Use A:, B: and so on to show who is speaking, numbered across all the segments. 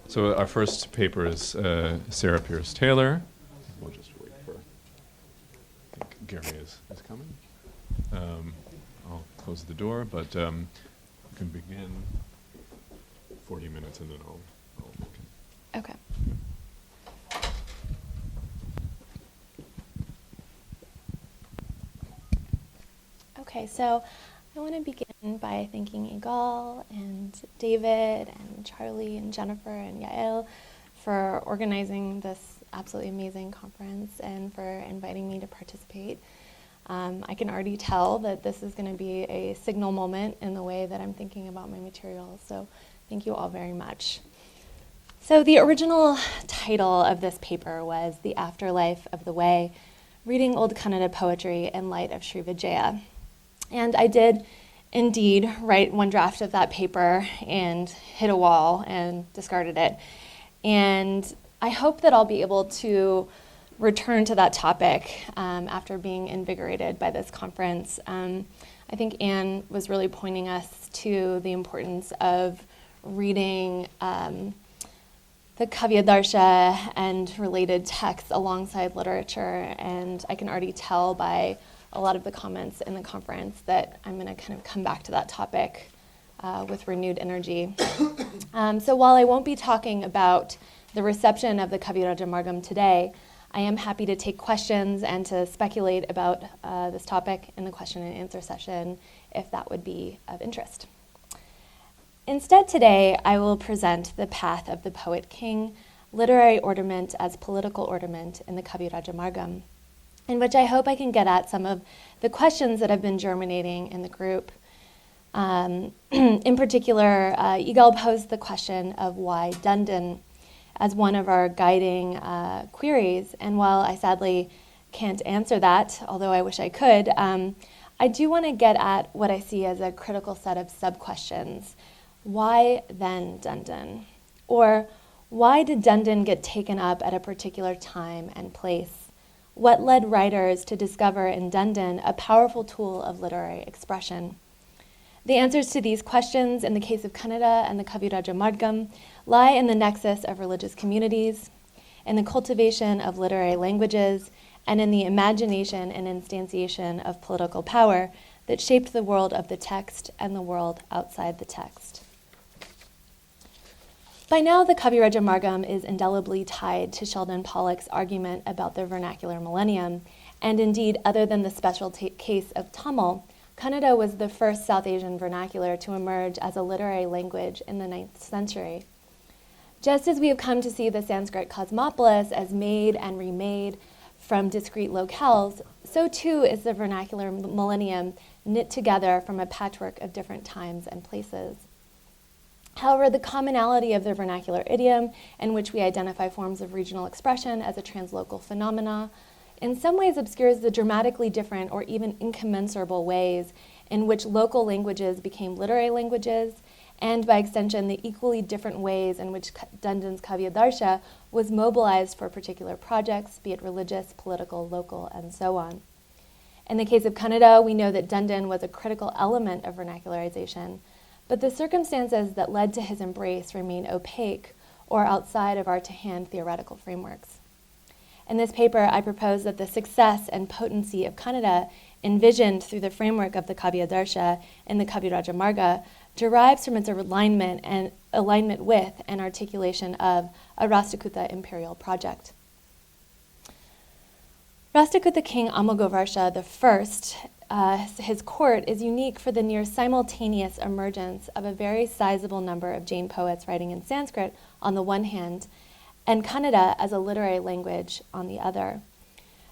A: So our first paper is Sarah Pierce Taylor. We'll just wait for, I think Gary is coming. I'll close the door, but we can begin 40 minutes and then I'll
B: Okay. Okay, so I want to begin by thanking Igal and David and Charlie and Jennifer and Yael for organizing this absolutely amazing conference and for inviting me to participate. I can already tell that this is going to be a signal moment in the way that I'm thinking about my materials, so thank you all very much. So the original title of this paper was The Afterlife of the Way, Reading Old Kannada Poetry in Light of Srivijaya. And I did indeed write one draft of that paper and hit a wall and discarded it. And I hope that I'll be able to return to that topic after being invigorated by this conference. I think Anne was really pointing us to the importance of reading the Kavirajamarga and related texts alongside literature, and I can already tell by a lot of the comments in the conference that I'm going to kind of come back to that topic with renewed energy. So while I won't be talking about the reception of the Kavirajamarga today, I am happy to take questions and to speculate about this topic in the question and answer session if that would be of interest. Instead today, I will present the path of the poet king, literary ornament as political ornament in the Kavirajamarga, in which I hope I can get at some of the questions that have been germinating in the group. In particular, Igal posed the question of why Dundan as one of our guiding queries, and while I sadly can't answer that, although I wish I could, I do want to get at what I see as a critical set of sub-questions. Why then Dundan? Or why did Dundan get taken up at a particular time and place? What led writers to discover in Dundan a powerful tool of literary expression? The answers to these questions in the case of Kannada and the Kavirajamarga lie in the nexus of religious communities, in the cultivation of literary languages, and in the imagination and instantiation of political power that shaped the world of the text and the world outside the text. By now, the Kavirajamarga is indelibly tied to Sheldon Pollock's argument about the vernacular millennium, and indeed, other than the special case of Tamil, Kannada was the first South Asian vernacular to emerge as a literary language in the 9th century. Just as we have come to see the Sanskrit cosmopolis as made and remade from discrete locales, so too is the vernacular millennium knit together from a patchwork of different times and places. However, the commonality of the vernacular idiom, in which we identify forms of regional expression as a translocal phenomena, in some ways obscures the dramatically different or even incommensurable ways in which local languages became literary languages, and by extension, the equally different ways in which Dundan's Kavya-darsha was mobilized for particular projects, be it religious, political, local, and so on. In the case of Kannada, we know that Dundan was a critical element of vernacularization, but the circumstances that led to his embrace remain opaque or outside of our to-hand theoretical frameworks. In this paper, I propose that the success and potency of Kannada, envisioned through the framework of the Kavya-darsha and the Kavirajamarga, derives from its alignment with and articulation of a Rashtrakuta imperial project. Rashtrakuta king Amoghavarsha I, his court is unique for the near simultaneous emergence of a very sizable number of Jain poets writing in Sanskrit on the one hand, and Kannada as a literary language on the other.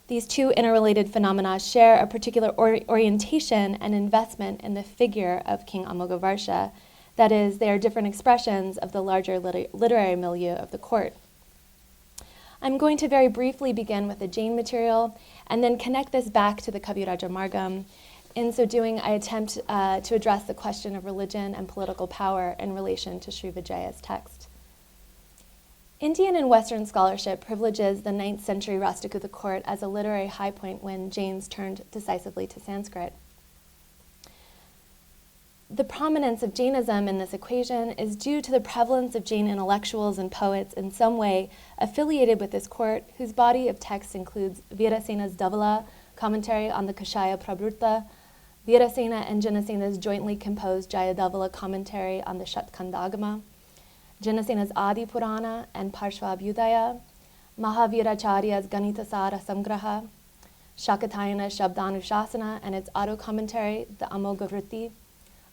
B: These two interrelated phenomena share a particular orientation and investment in the figure of King Amoghavarsha. That is, they are different expressions of the larger literary milieu of the court. I'm going to very briefly begin with the Jain material and then connect this back to the Kavirajamarga. In so doing, I attempt to address the question of religion and political power in relation to Srivijaya's text. Indian and Western scholarship privileges the 9th century Rashtrakuta court as a literary high point when Jains turned decisively to Sanskrit. the prominence of Jainism in this equation is due to the prevalence of Jain intellectuals and poets in some way affiliated with this court, whose body of text includes Virasena's Dhavala, commentary on the Kashaya Prabhuta, Virasena and Janasena's jointly composed Jayadhavala commentary on the Shatkandagama, Janasena's Adi Purana and Parshvabhyudaya, Mahaviracharya's Ganitasara Samgraha, Shakatayana's Shabdanushasana and its auto-commentary, the Amoghavarsha,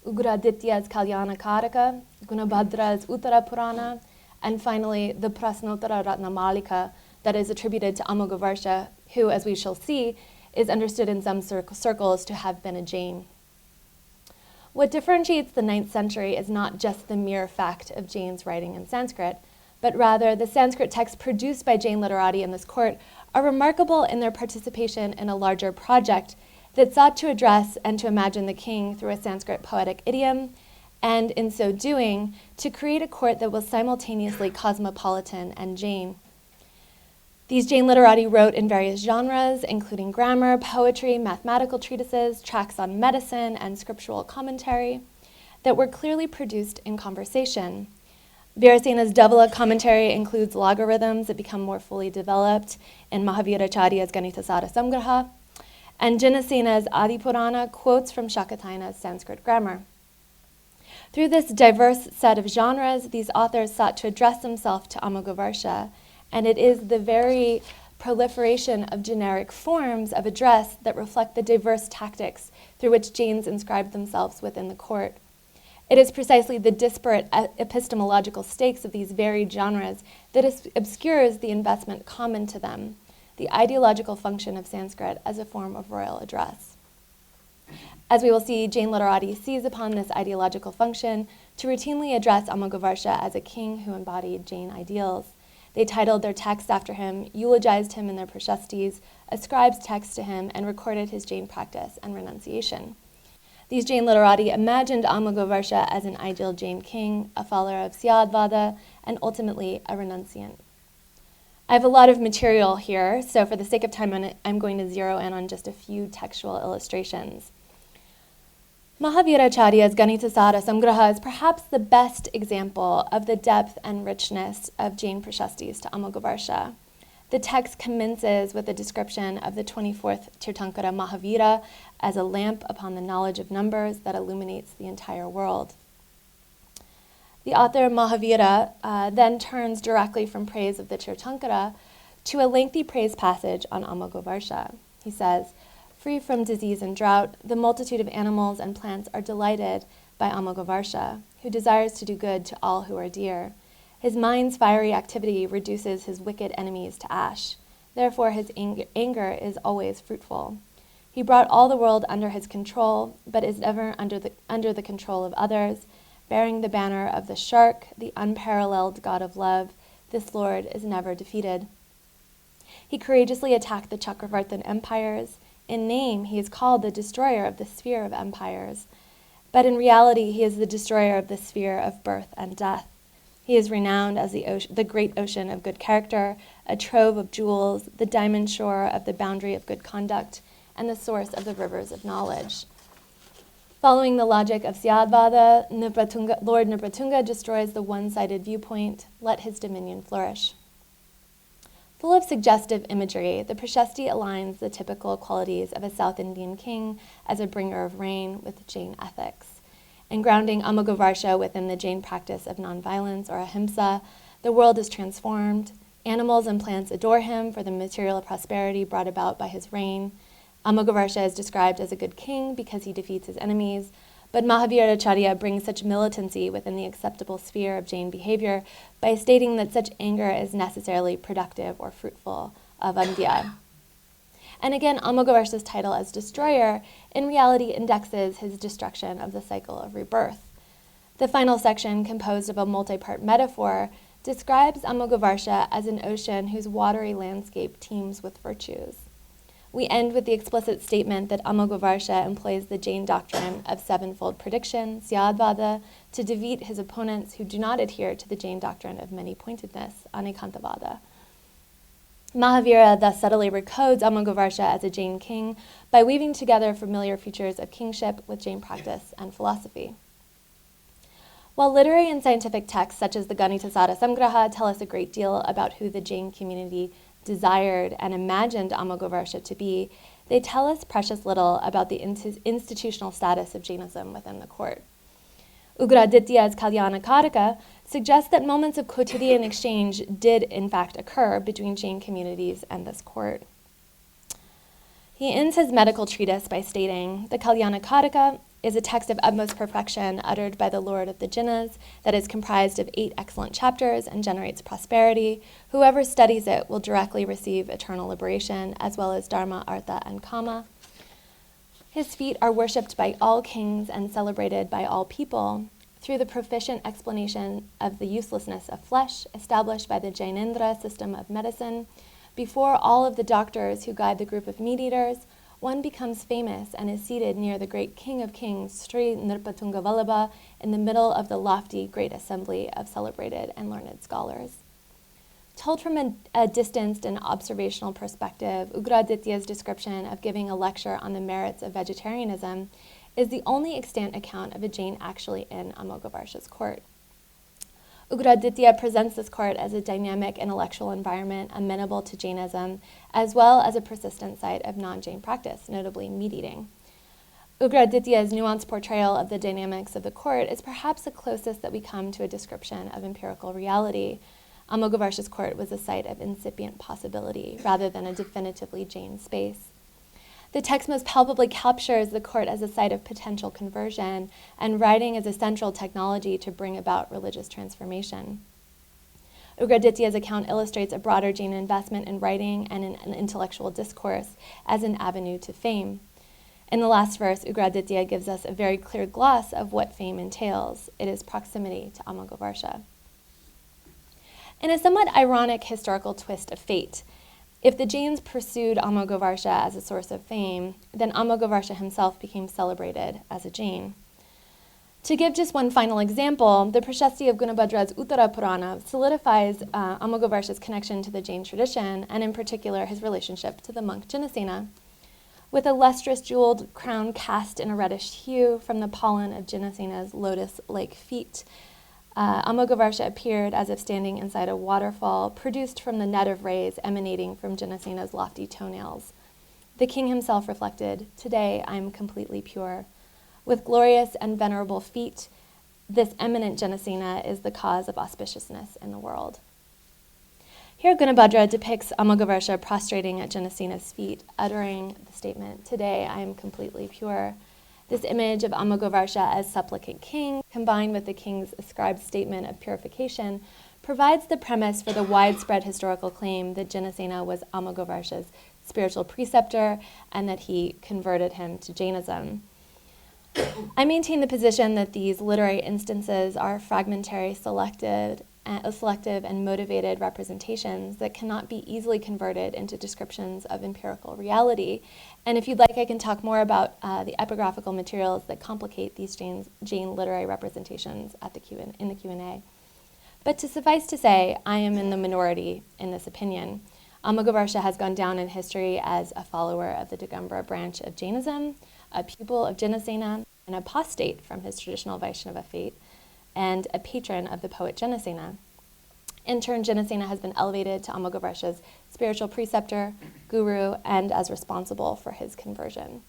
B: Ugraditya's Kalyana Karaka, Gunabhadra's Uttara Purana, and finally the Prasnottara Ratnamalika that is attributed to Amoghavarsha, who, as we shall see, is understood in some circles to have been a Jain. What differentiates the 9th century is not just the mere fact of Jains writing in Sanskrit, but rather the Sanskrit texts produced by Jain literati in this court are remarkable in their participation in a larger project that sought to address and to imagine the king through a Sanskrit poetic idiom, and in so doing, to create a court that was simultaneously cosmopolitan and Jain. These Jain literati wrote in various genres, including grammar, poetry, mathematical treatises, tracts on medicine, and scriptural commentary, that were clearly produced in conversation. Virasena's Dhavala commentary includes logarithms that become more fully developed in Mahaviracharya's Ganitasara Samgraha, and Janasena's Adi Purana quotes from Shakatayana's Sanskrit grammar. Through this diverse set of genres, these authors sought to address themselves to Amoghavarsha, and it is the very proliferation of generic forms of address that reflect the diverse tactics through which Jains inscribed themselves within the court. It is precisely the disparate epistemological stakes of these varied genres that obscures the investment common to them, the ideological function of Sanskrit as a form of royal address. As we will see, Jain literati seize upon this ideological function to routinely address Amoghavarsha as a king who embodied Jain ideals. They titled their texts after him, eulogized him in their prashastis, ascribed texts to him, and recorded his Jain practice and renunciation. These Jain literati imagined Amoghavarsha as an ideal Jain king, a follower of Syadvada, and ultimately a renunciant. I have a lot of material here, so for the sake of time, I'm going to zero in on just a few textual illustrations. Mahaviracharya's Ganitasara Samgraha is perhaps the best example of the depth and richness of Jain prashastis to Amoghavarsha. The text commences with a description of the 24th Tirthankara Mahavira as a lamp upon the knowledge of numbers that illuminates the entire world. The author Mahavira then turns directly from praise of the Tirthankara to a lengthy praise passage on Amoghavarsha. He says, "Free from disease and drought, the multitude of animals and plants are delighted by Amoghavarsha, who desires to do good to all who are dear. His mind's fiery activity reduces his wicked enemies to ash. Therefore his anger is always fruitful. He brought all the world under his control, but is ever under the control of others. Bearing the banner of the shark, the unparalleled god of love, this Lord is never defeated. He courageously attacked the Chakravartin empires. In name, he is called the destroyer of the sphere of empires. But in reality, he is the destroyer of the sphere of birth and death. He is renowned as the great ocean of good character, a trove of jewels, the diamond shore of the boundary of good conduct, and the source of the rivers of knowledge." Following the logic of Syadvada, Lord Nibratunga destroys the one-sided viewpoint, let his dominion flourish. Full of suggestive imagery, the Prashasti aligns the typical qualities of a South Indian king as a bringer of rain with Jain ethics. And grounding Amoghavarsha within the Jain practice of nonviolence or ahimsa, the world is transformed. Animals and plants adore him for the material prosperity brought about by his reign. Amoghavarsha is described as a good king because he defeats his enemies, but Mahaviracharya brings such militancy within the acceptable sphere of Jain behavior by stating that such anger is necessarily productive or fruitful, avandhya. And again, Amoghavarsha's title as destroyer in reality indexes his destruction of the cycle of rebirth. The final section, composed of a multi-part metaphor, describes Amoghavarsha as an ocean whose watery landscape teems with virtues. We end with the explicit statement that Amoghavarsha employs the Jain doctrine of sevenfold prediction, Syadvada, to defeat his opponents who do not adhere to the Jain doctrine of many-pointedness, Anekantavada. Mahavira thus subtly recodes Amoghavarsha as a Jain king by weaving together familiar features of kingship with Jain practice and philosophy. While literary and scientific texts such as the Ganitasara Samgraha tell us a great deal about who the Jain community desired and imagined Amoghavarsha to be, they tell us precious little about the institutional status of Jainism within the court. Ugraditya's Kalyana Karika suggests that moments of quotidian exchange did in fact occur between Jain communities and this court. He ends his medical treatise by stating, the Kalyana Karika is a text of utmost perfection uttered by the Lord of the Jinnas that is comprised of 8 excellent chapters and generates prosperity. Whoever studies it will directly receive eternal liberation, as well as Dharma, Artha, and Kama. His feet are worshipped by all kings and celebrated by all people through the proficient explanation of the uselessness of flesh established by the Jainendra system of medicine. Before all of the doctors who guide the group of meat-eaters, one becomes famous and is seated near the great king of kings, Sri Nirpatunga Vallabha, in the middle of the lofty great assembly of celebrated and learned scholars. Told from a distanced and observational perspective, Ugraditya's description of giving a lecture on the merits of vegetarianism is the only extant account of a Jain actually in Amoghavarsha's court. Ugraditya presents this court as a dynamic intellectual environment amenable to Jainism, as well as a persistent site of non-Jain practice, notably meat-eating. Ugraditya's nuanced portrayal of the dynamics of the court is perhaps the closest that we come to a description of empirical reality. Amoghavarsha's court was a site of incipient possibility, rather than a definitively Jain space. The text most palpably captures the court as a site of potential conversion, and writing as a central technology to bring about religious transformation. Ugraditya's account illustrates a broader Jain investment in writing and in an intellectual discourse as an avenue to fame. In the last verse, Ugraditya gives us a very clear gloss of what fame entails. It is proximity to Amoghavarsha. In a somewhat ironic historical twist of fate, if the Jains pursued Amoghavarsha as a source of fame, then Amoghavarsha himself became celebrated as a Jain. To give just one final example, the Prashasti of Gunabhadra's Uttara Purana solidifies Amoghavarsha's connection to the Jain tradition, and in particular his relationship to the monk Jinnasena. With a lustrous jeweled crown cast in a reddish hue from the pollen of Jinnasena's lotus-like feet, Amoghavarsha appeared as if standing inside a waterfall produced from the net of rays emanating from Jinnasena's lofty toenails. The king himself reflected, "Today I am completely pure. With glorious and venerable feet, this eminent Jinnasena is the cause of auspiciousness in the world." Here Gunabhadra depicts Amoghavarsha prostrating at Jinnasena's feet, uttering the statement, "Today I am completely pure." This image of Amoghavarsha as supplicant king, combined with the king's ascribed statement of purification, provides the premise for the widespread historical claim that Jinnasena was Amoghavarsha's spiritual preceptor and that he converted him to Jainism. I maintain the position that these literary instances are fragmentary, selective and motivated representations that cannot be easily converted into descriptions of empirical reality. And if you'd like, I can talk more about the epigraphical materials that complicate these Jain literary representations in the Q&A. But to suffice to say, I am in the minority in this opinion. Amoghavarsha has gone down in history as a follower of the Digambara branch of Jainism, a pupil of Jinnasena, an apostate from his traditional Vaishnava faith, and a patron of the poet Jinnasena. In turn, Jinnasena has been elevated to Amoghavarsha's spiritual preceptor, guru, and as responsible for his conversion.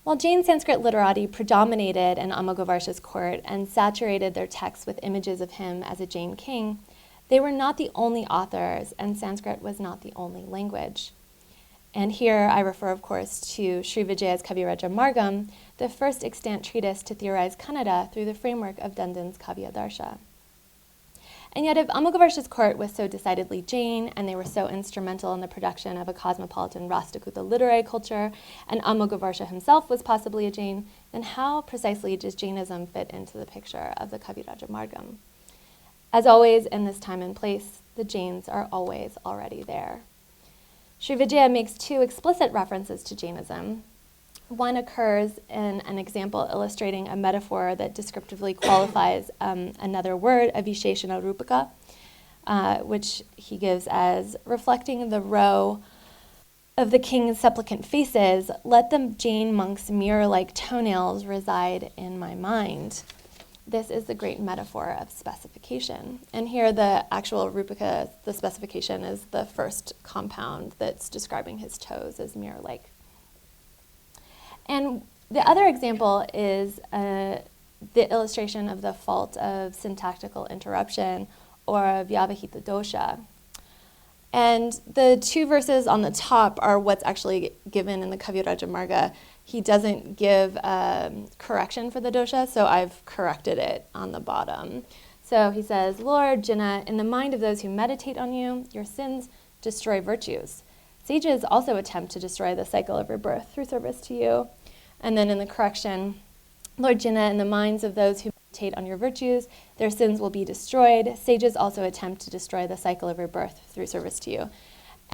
B: While Jain Sanskrit literati predominated in Amoghavarsha's court and saturated their texts with images of him as a Jain king, they were not the only authors, and Sanskrit was not the only language. And here I refer, of course, to Srivijaya's Kavirajamarga, the first extant treatise to theorize Kannada through the framework of Dandin's Kavyadarsha. And yet if Amoghavarsha's court was so decidedly Jain, and they were so instrumental in the production of a cosmopolitan Rashtrakuta literary culture, and Amoghavarsha himself was possibly a Jain, then how precisely does Jainism fit into the picture of the Kavirajamarga? As always in this time and place, the Jains are always already there. Srivijaya makes 2 explicit references to Jainism. One occurs in an example illustrating a metaphor that descriptively qualifies another word, a Visheshana Rupaka. which he gives as reflecting the row of the king's supplicant faces, let the Jain monks' mirror-like toenails reside in my mind. This is the great metaphor of specification. And here the actual Rupika, the specification, is the first compound that's describing his toes as mirror-like. And the other example is the illustration of the fault of syntactical interruption, or Vyavahita dosha. And the two verses on the top are what's actually given in the Kavirajamarga. He doesn't give correction for the dosha, so I've corrected it on the bottom. So he says, Lord Jinnah, in the mind of those who meditate on you, your sins destroy virtues. Sages also attempt to destroy the cycle of rebirth through service to you. And then in the correction, Lord Jinnah, in the minds of those who meditate on your virtues, their sins will be destroyed. Sages also attempt to destroy the cycle of rebirth through service to you.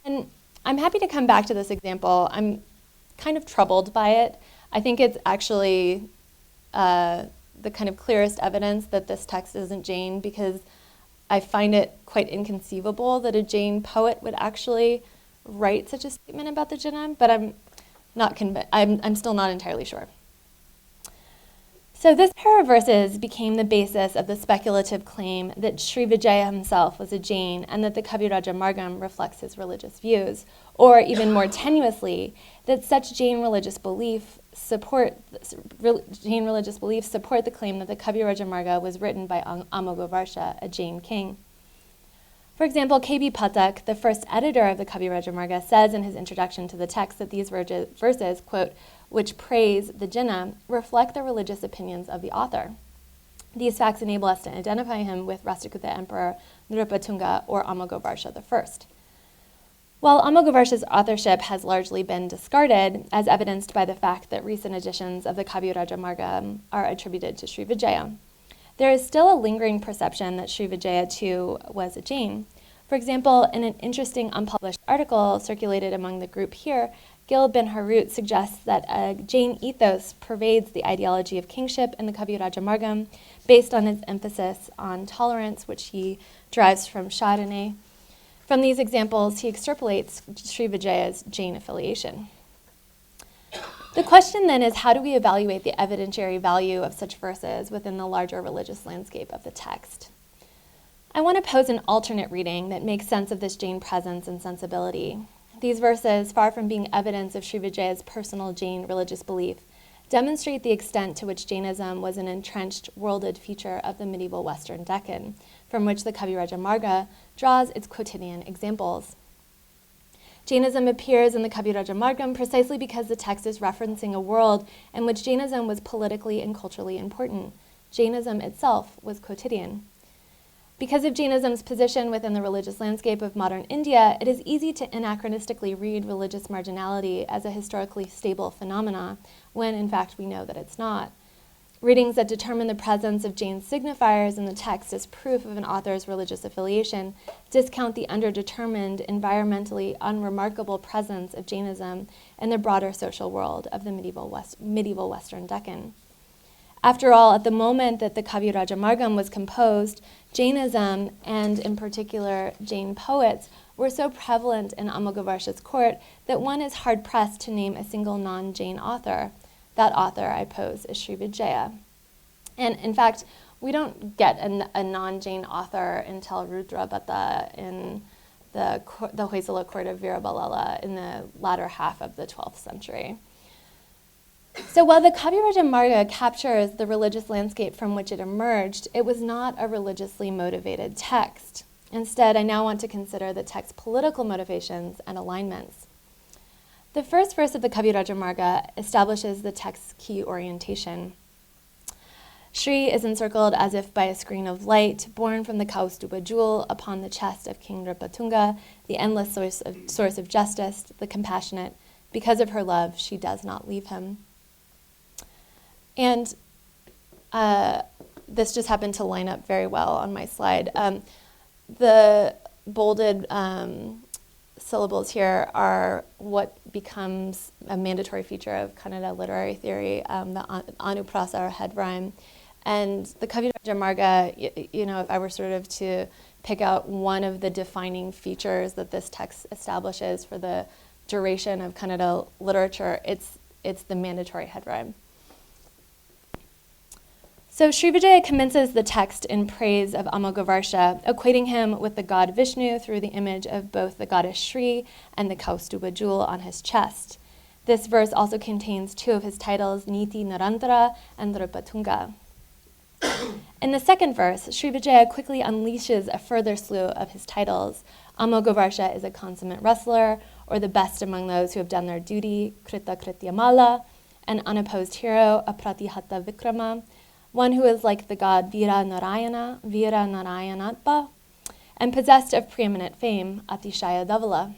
B: And I'm happy to come back to this example. I'm kind of troubled by it. I think it's actually the kind of clearest evidence that this text isn't Jain, because I find it quite inconceivable that a Jain poet would actually write such a statement about the Jinnah, but I'm not convinced. I'm still not entirely sure. So this pair of verses became the basis of the speculative claim that Srivijaya himself was a Jain and that the Kavirajamarga reflects his religious views, or even more tenuously, that such Jain religious beliefs support the claim that the Kavirajamarga was written by Amoghavarsha, a Jain king. For example, K.B. Pathak, the first editor of the Kavirajamarga, says in his introduction to the text that these verses, quote, which praise the Jinnah, reflect the religious opinions of the author. These facts enable us to identify him with Rashtrakuta Emperor Nripatunga or Amoghavarsha I. While Amoghavarsha's authorship has largely been discarded, as evidenced by the fact that recent editions of the Kavirajamarga are attributed to Srivijaya, there is still a lingering perception that Srivijaya too was a Jain. For example, in an interesting unpublished article circulated among the group here, Gil bin Harut suggests that a Jain ethos pervades the ideology of kingship in the Kavirajamarga based on its emphasis on tolerance, which he derives from Chardonnay. From these examples, he extrapolates Srivijaya's Jain affiliation. The question then is, how do we evaluate the evidentiary value of such verses within the larger religious landscape of the text? I want to pose an alternate reading that makes sense of this Jain presence and sensibility. These verses, far from being evidence of Srivijaya's personal Jain religious belief, demonstrate the extent to which Jainism was an entrenched, worlded feature of the medieval Western Deccan, from which the Kavirajamarga draws its quotidian examples. Jainism appears in the Kavirajamarga precisely because the text is referencing a world in which Jainism was politically and culturally important. Jainism itself was quotidian. Because of Jainism's position within the religious landscape of modern India, it is easy to anachronistically read religious marginality as a historically stable phenomena, when in fact we know that it's not. Readings that determine the presence of Jain signifiers in the text as proof of an author's religious affiliation discount the underdetermined, environmentally unremarkable presence of Jainism in the broader social world of the medieval Western Deccan. After all, at the moment that the Kavirajamarga was composed, Jainism, and in particular Jain poets, were so prevalent in Amoghavarsha's court that one is hard-pressed to name a single non-Jain author. That author, I pose, is Srivijaya. And in fact, we don't get a non-Jain author until Rudrabhata in the Hoysala court of Veerabalala in the latter half of the 12th century. So while the Kavirajamarga captures the religious landscape from which it emerged, it was not a religiously motivated text. Instead, I now want to consider the text's political motivations and alignments. The first verse of the Kavirajamarga establishes the text's key orientation. Sri is encircled as if by a screen of light, born from the Kaustuba jewel upon the chest of King Nripatunga, the endless source of justice, the compassionate. Because of her love, she does not leave him. And this just happened to line up very well on my slide. The bolded syllables here are what becomes a mandatory feature of Kannada literary theory, the anuprasa or head rhyme. And the Kavirajamarga, if I were sort of to pick out one of the defining features that this text establishes for the duration of Kannada literature, it's the mandatory head rhyme. So Srivijaya commences the text in praise of Amoghavarsha, equating him with the god Vishnu through the image of both the goddess Shri and the Kaustuba jewel on his chest. This verse also contains two of his titles, Niti Narantara and Nrupatunga. In the second verse, Srivijaya quickly unleashes a further slew of his titles. Amoghavarsha is a consummate wrestler, or the best among those who have done their duty, Krita Krityamala, an unopposed hero, Apratihata Vikrama, one who is like the god Vira Narayanatpa, and possessed of preeminent fame, Atishaya Davala.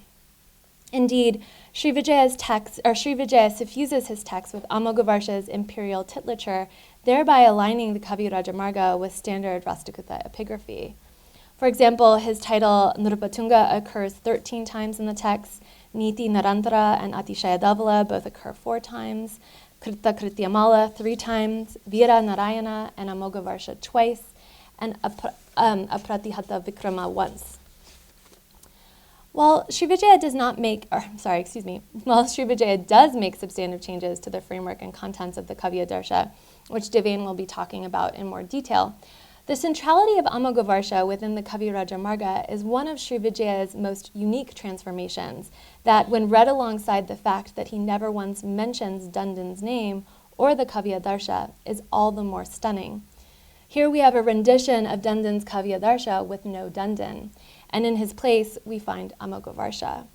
B: Indeed, Srivijaya suffuses his text with Amoghavarsha's imperial titulature, thereby aligning the Kavirajamarga with standard Rastakuta epigraphy. For example, his title Nrupatunga occurs 13 times in the text, Niti Narantara and Atishaya Davala both occur 4 times, Krita Krityamala 3 times, Vira Narayana and Amoghavarsha twice, and Apratihata Vikrama once. While Srivijaya does make substantive changes to the framework and contents of the Kavirajamarga, which Devane will be talking about in more detail, the centrality of Amoghavarsha within the Kavirajamarga is one of Srivijaya's most unique transformations that, when read alongside the fact that he never once mentions Dundan's name or the Kavirajamarga, is all the more stunning. Here we have a rendition of Dundan's Kavirajamarga with no Dundan, and in his place we find Amoghavarsha.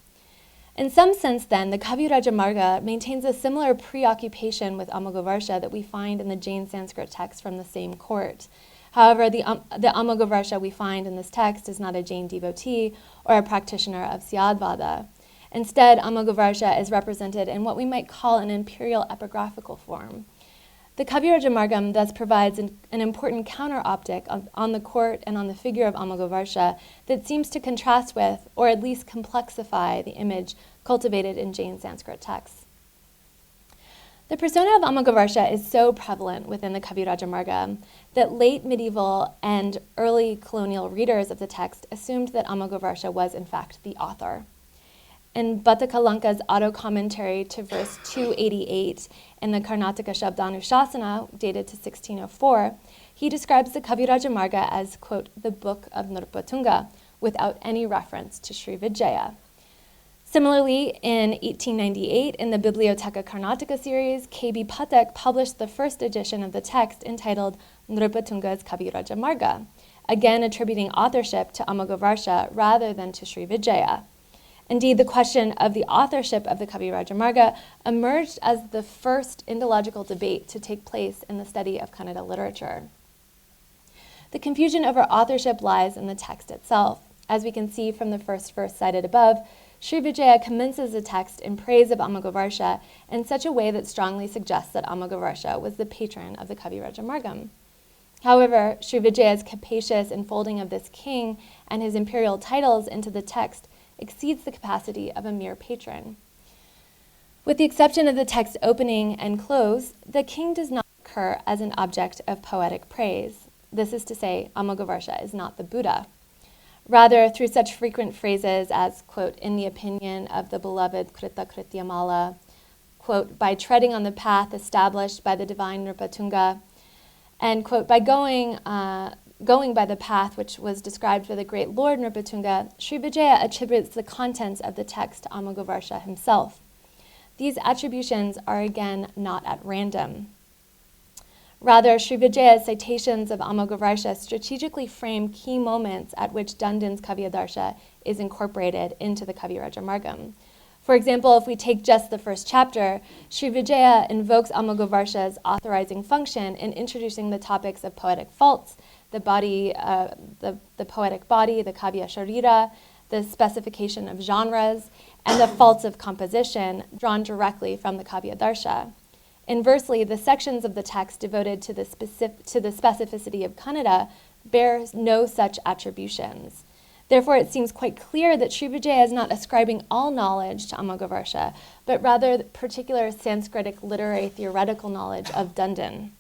B: In some sense, then, the Kavirajamarga maintains a similar preoccupation with Amoghavarsha that we find in the Jain Sanskrit text from the same court. However, the Amoghavarsha we find in this text is not a Jain devotee or a practitioner of Syadvada. Instead, Amoghavarsha is represented in what we might call an imperial epigraphical form. The Kavirajamarga thus provides an important counter-optic on the court and on the figure of Amoghavarsha that seems to contrast with, or at least complexify, the image cultivated in Jain Sanskrit texts. The persona of Amoghavarsha is so prevalent within the Kavirajamarga that late medieval and early colonial readers of the text assumed that Amoghavarsha was in fact the author. In Bhattakalanka's auto-commentary to verse 288 in the Karnataka Shabdanushasana, dated to 1604, he describes the Kavirajamarga as, quote, the book of Nrupatunga, without any reference to Srivijaya. Similarly, in 1898, in the Biblioteca Karnataka series, K.B. Pathak published the first edition of the text entitled Nrupatunga's Kavirajamarga, again attributing authorship to Amoghavarsha rather than to Srivijaya. Indeed, the question of the authorship of the Kavirajamarga emerged as the first Indological debate to take place in the study of Kannada literature. The confusion over authorship lies in the text itself. As we can see from the first verse cited above, Srivijaya commences the text in praise of Amoghavarsha in such a way that strongly suggests that Amoghavarsha was the patron of the Kavirajamarga. However, Srivijaya's capacious enfolding of this king and his imperial titles into the text exceeds the capacity of a mere patron. With the exception of the text's opening and close, the king does not occur as an object of poetic praise. This is to say, Amoghavarsha is not the Buddha. Rather, through such frequent phrases as, quote, in the opinion of the beloved Krita Krityamala, quote, by treading on the path established by the divine Nrupatunga, and, quote, by going by the path which was described for the great Lord Nrupatunga, Srivijaya attributes the contents of the text to Amoghavarsha himself. These attributions are again not at random. Rather, Srivijaya's citations of Amoghavarsha strategically frame key moments at which Dundan's Kaviyadarsha is incorporated into the Kavirajamarga. For example, if we take just the first chapter, Srivijaya invokes Amoghavarsha's authorizing function in introducing the topics of poetic faults, the body, the poetic body, the Kavya Sharira, the specification of genres, and the faults of composition drawn directly from the Kaviyadarsha. Inversely, the sections of the text devoted to the specificity of Kannada bear no such attributions. Therefore, it seems quite clear that Srivijaya is not ascribing all knowledge to Amoghavarsha, but rather particular Sanskritic literary theoretical knowledge of Dundan.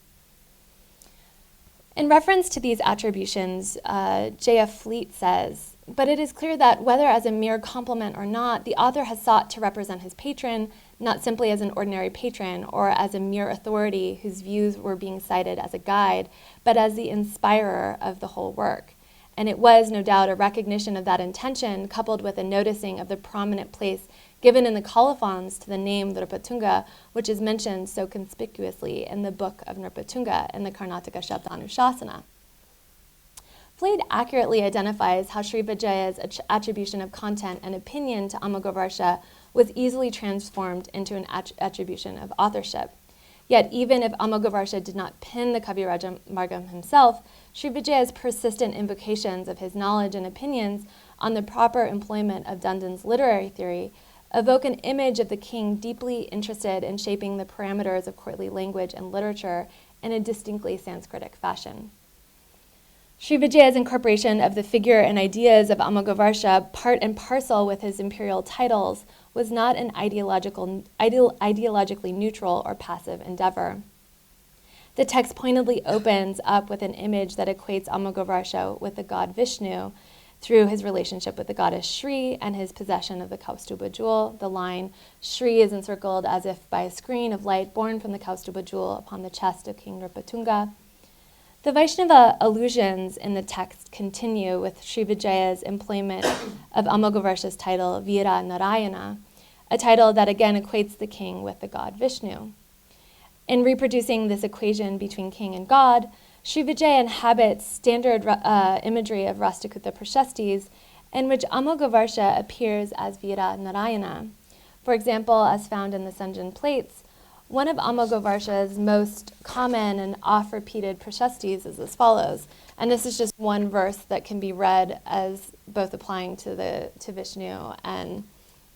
B: In reference to these attributions, J.F. Fleet says, "But it is clear that, whether as a mere compliment or not, the author has sought to represent his patron, not simply as an ordinary patron or as a mere authority whose views were being cited as a guide, but as the inspirer of the whole work. And it was, no doubt, a recognition of that intention, coupled with a noticing of the prominent place given in the colophons to the name Nrpatunga, which is mentioned so conspicuously in the book of Nrpatunga in the Karnataka Shabdanushasana." Fleet accurately identifies how Srivijaya's attribution of content and opinion to Amoghavarsha was easily transformed into an attribution of authorship. Yet even if Amoghavarsha did not pen the Kavirajamarga himself, Srivijaya's persistent invocations of his knowledge and opinions on the proper employment of Dundan's literary theory evoke an image of the king deeply interested in shaping the parameters of courtly language and literature in a distinctly Sanskritic fashion. Srivijaya's incorporation of the figure and ideas of Amoghavarsha, part and parcel with his imperial titles, was not an ideologically neutral or passive endeavor. The text pointedly opens up with an image that equates Amoghavarsha with the god Vishnu through his relationship with the goddess Shri and his possession of the Kaustuba jewel. The line, "Shri is encircled as if by a screen of light born from the Kaustuba jewel upon the chest of King Nrpatunga." The Vaishnava allusions in the text continue with Srivijaya's employment of Amoghavarsha's title Veera Narayana, a title that again equates the king with the god Vishnu. In reproducing this equation between king and god, Srivijaya inhabits standard imagery of Rastakuta Prashastis in which Amoghavarsha appears as Veera Narayana. For example, as found in the Sanjan plates, one of Amoghavarsha's most common and oft-repeated prashastis is as follows, and this is just one verse that can be read as both applying to Vishnu and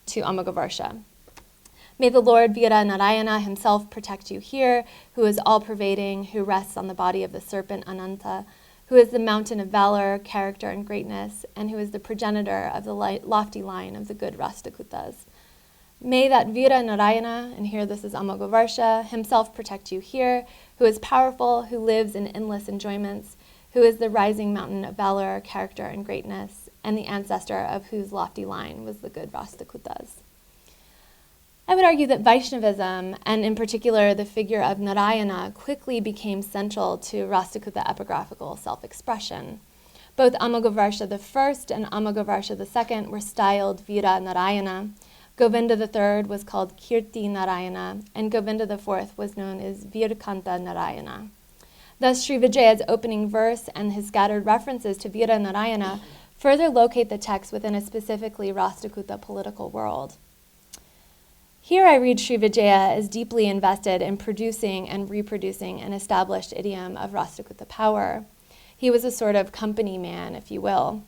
B: to Amoghavarsha. "May the Lord Veera Narayana himself protect you here, who is all-pervading, who rests on the body of the serpent Ananta, who is the mountain of valor, character, and greatness, and who is the progenitor of the lofty line of the good Rastakutas. May that Veera Narayana," and here this is Amoghavarsha, "himself protect you here, who is powerful, who lives in endless enjoyments, who is the rising mountain of valor, character, and greatness, and the ancestor of whose lofty line was the good Rastakutas." I would argue that Vaishnavism, and in particular the figure of Narayana, quickly became central to Rastakuta epigraphical self-expression. Both Amoghavarsha I and Amoghavarsha II were styled Veera Narayana. Govinda III was called Kirti Narayana, and Govinda IV was known as Virkanta Narayana. Thus, Srivijaya's opening verse and his scattered references to Veera Narayana further locate the text within a specifically Rastakuta political world. Here I read Srivijaya as deeply invested in producing and reproducing an established idiom of Rastakuta power. He was a sort of company man, if you will.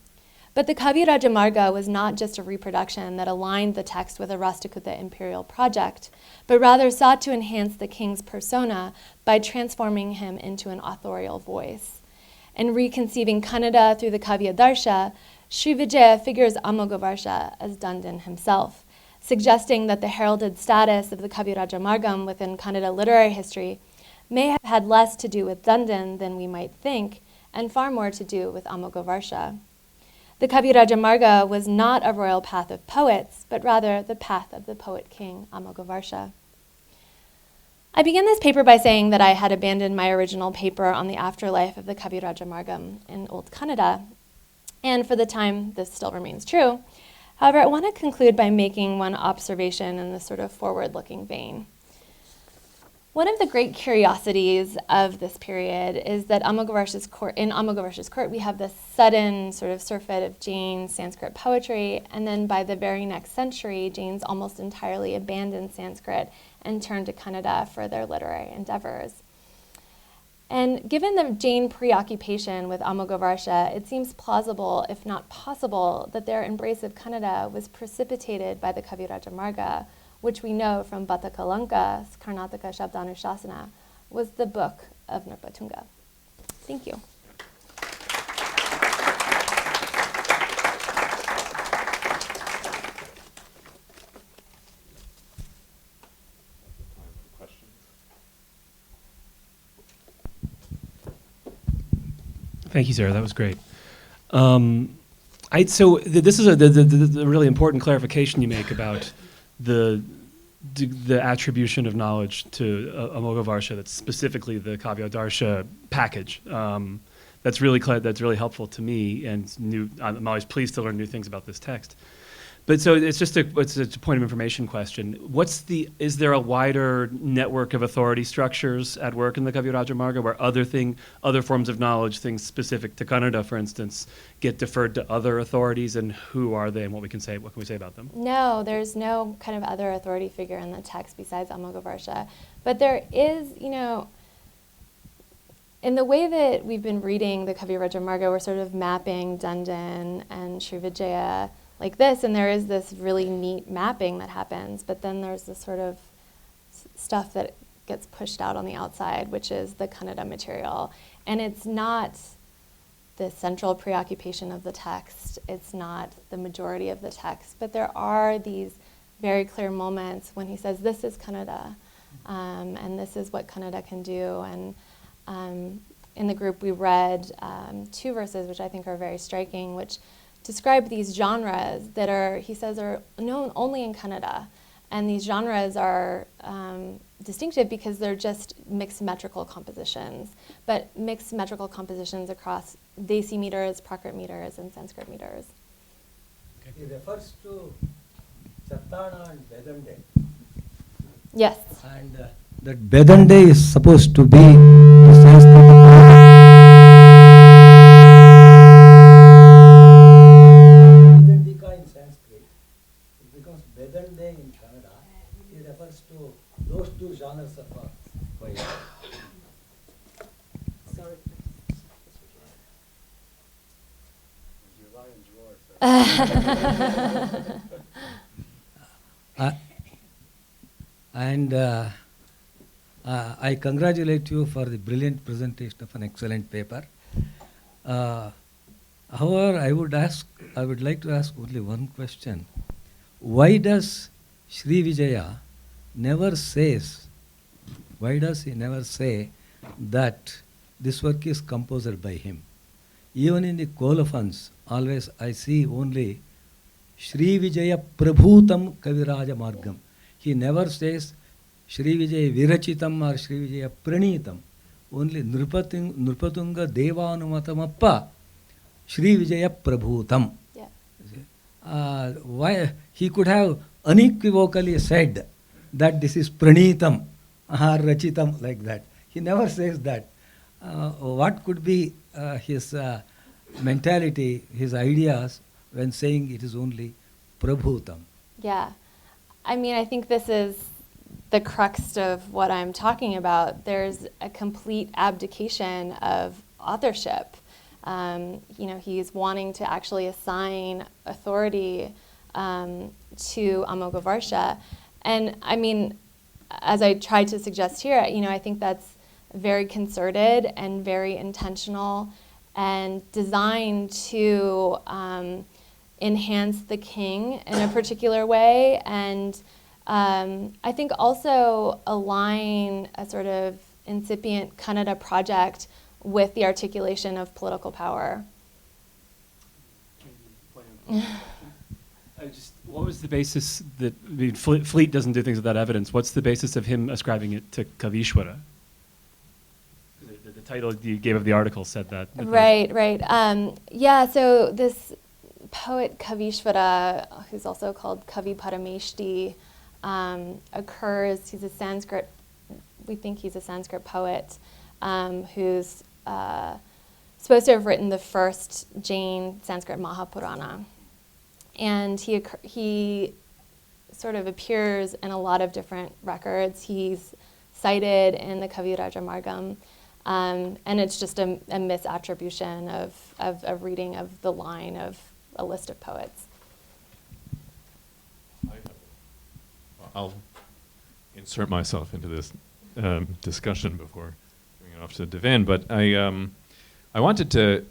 B: But the Kavirajamarga was not just a reproduction that aligned the text with a Rastakuta imperial project, but rather sought to enhance the king's persona by transforming him into an authorial voice. In reconceiving Kannada through the Kavya-darsha, Srivijaya figures Amoghavarsha as Dundan himself, suggesting that the heralded status of the Kavirajamargam within Kannada literary history may have had less to do with Dundan than we might think, and far more to do with Amoghavarsha. The Kavirajamarga was not a royal path of poets, but rather the path of the poet-king Amoghavarsha. I began this paper by saying that I had abandoned my original paper on the afterlife of the Kavirajamargam in Old Kannada, and for the time this still remains true. However, I want to conclude by making one observation in this sort of forward-looking vein. One of the great curiosities of this period is that in Amoghavarsha's court, we have this sudden sort of surfeit of Jain Sanskrit poetry, and then by the very next century, Jains almost entirely abandoned Sanskrit and turned to Kannada for their literary endeavors. And given the Jain preoccupation with Amoghavarsha, it seems plausible, if not possible, that their embrace of Kannada was precipitated by the Kavirajamarga, which we know from Bhattakalanka's Karnataka Shabdanushasana was the book of Nrpatunga. Thank you.
C: Thank you, Sarah. That was great. This is the really important clarification you make about the attribution of knowledge to Amoghavarsha. That's specifically the Kavirajamarga package. That's really helpful to me, and I'm always pleased to learn new things about this text. But so it's a point of information question. Is there a wider network of authority structures at work in the Kavirajamarga where other forms of knowledge, things specific to Kannada, for instance, get deferred to other authorities, and who are they, and what can we say about them?
B: No, there's no kind of other authority figure in the text besides Amoghavarsha. But there is, in the way that we've been reading the Kavirajamarga, we're sort of mapping Dandan and Srivijaya like this, and there is this really neat mapping that happens, but then there's this sort of stuff that gets pushed out on the outside, which is the Kannada material. And it's not the central preoccupation of the text, it's not the majority of the text, but there are these very clear moments when he says, this is Kannada, and this is what Kannada can do. And in the group we read 2 verses, which I think are very striking, which describe these genres that he says are known only in Kannada. And these genres are distinctive because they're just mixed metrical compositions, but mixed metrical compositions across Desi meters, Prakrit meters, and Sanskrit meters.
D: He refers to Chattana and Bedande.
B: Yes.
D: And that Bedande is supposed to be the Sanskrit. In Sanskrit, it becomes Bedande in Kannada. He refers to those 2 genres of poetry. Sorry. And I congratulate you for the brilliant presentation of an excellent paper. However, I would like to ask only one question. Why does Srivijaya never he never say that this work is composed by him? Even in the colophons, always I see only Srivijaya Prabhutam Kavirajamargam. He never says Srivijaya Virachitam or Srivijaya Pranitam. Only Nrupatunga Devanumatamappa Srivijaya Prabhutam.
B: Yeah.
D: Why he could have unequivocally said that this is Pranitam or Rachitam like that. He never says that. What could be his mentality, his ideas when saying it is only Prabhutam?
B: Yeah. I mean, I think this is the crux of what I'm talking about. There's a complete abdication of authorship. He's wanting to actually assign authority to Amoghavarsha. And I mean, as I tried to suggest here, I think that's very concerted and very intentional and designed to enhance the king in a particular way, and I think also align a sort of incipient Kannada project with the articulation of political power.
C: What was the basis that Fleet doesn't do things without evidence? What's the basis of him ascribing it to Kavishwara? The title you gave of the article said that.
B: Right. So this poet Kavishwara, who's also called Kavi Parameshti, occurs. He's a Sanskrit. We think he's a Sanskrit poet who's supposed to have written the first Jain Sanskrit Mahapurana, and he sort of appears in a lot of different records. He's cited in the Kavirajamarga, and it's just a misattribution of a reading of the line of a list of poets.
A: I'll insert myself into this discussion before giving it off to Devin, but I wanted to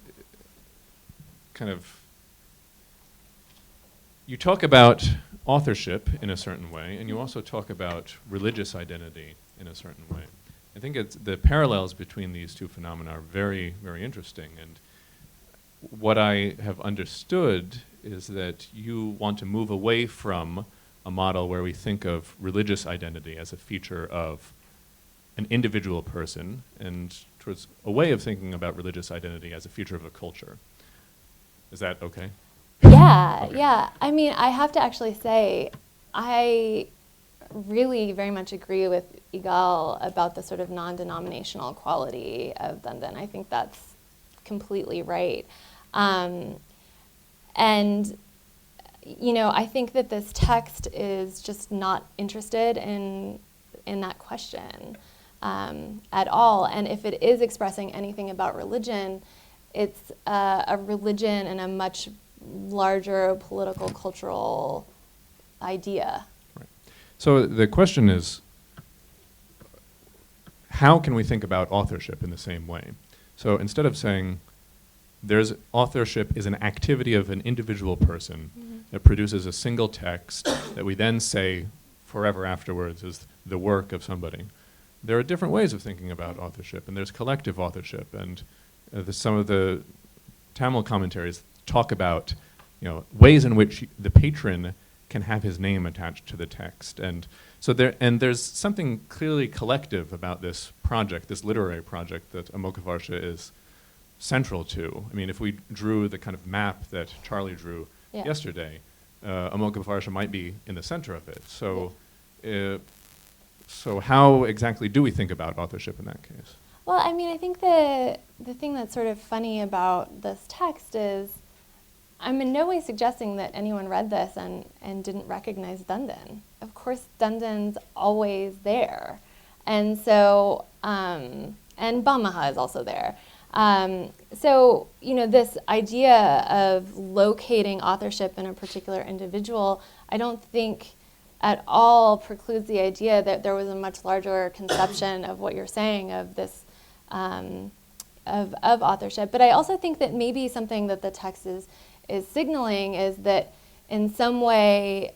A: kind of, you talk about authorship in a certain way, and you also talk about religious identity in a certain way. I think the parallels between these two phenomena are very, very interesting, and what I have understood is that you want to move away from a model where we think of religious identity as a feature of an individual person and towards a way of thinking about religious identity as a feature of a culture. Is that okay?
B: Yeah,
A: Okay.
B: yeah. I mean, I have to actually say, I really very much agree with Igal about the sort of non-denominational quality of Dandan. I think that's completely right. And, you know, I think that this text is just not interested in that question at all. And if it is expressing anything about religion, it's a religion in a much larger political, cultural idea.
A: Right. So the question is, how can we think about authorship in the same way? So instead of saying there's authorship is an activity of an individual person that produces a single text that we then say forever afterwards is the work of somebody, there are different ways of thinking about authorship, and there's collective authorship, and some of the Tamil commentaries talk about, you know, ways in which the patron can have his name attached to the text, and so there's something clearly collective about this project, this literary project that Amoghavarsha is central to. I mean, if we drew the kind of map that Charlie drew yesterday, Amoghavarsha might be in the center of it. So, so how exactly do we think about authorship in that case?
B: Well, I mean, I think the thing that's sort of funny about this text is I'm in no way suggesting that anyone read this and didn't recognize Dandan. Of course, Dandan's always there. And so, and Bamaha is also there. So, you know, this idea of locating authorship in a particular individual, I don't think at all precludes the idea that there was a much larger conception of what you're saying of this, of authorship. But I also think that maybe something that the text is signaling is that in some way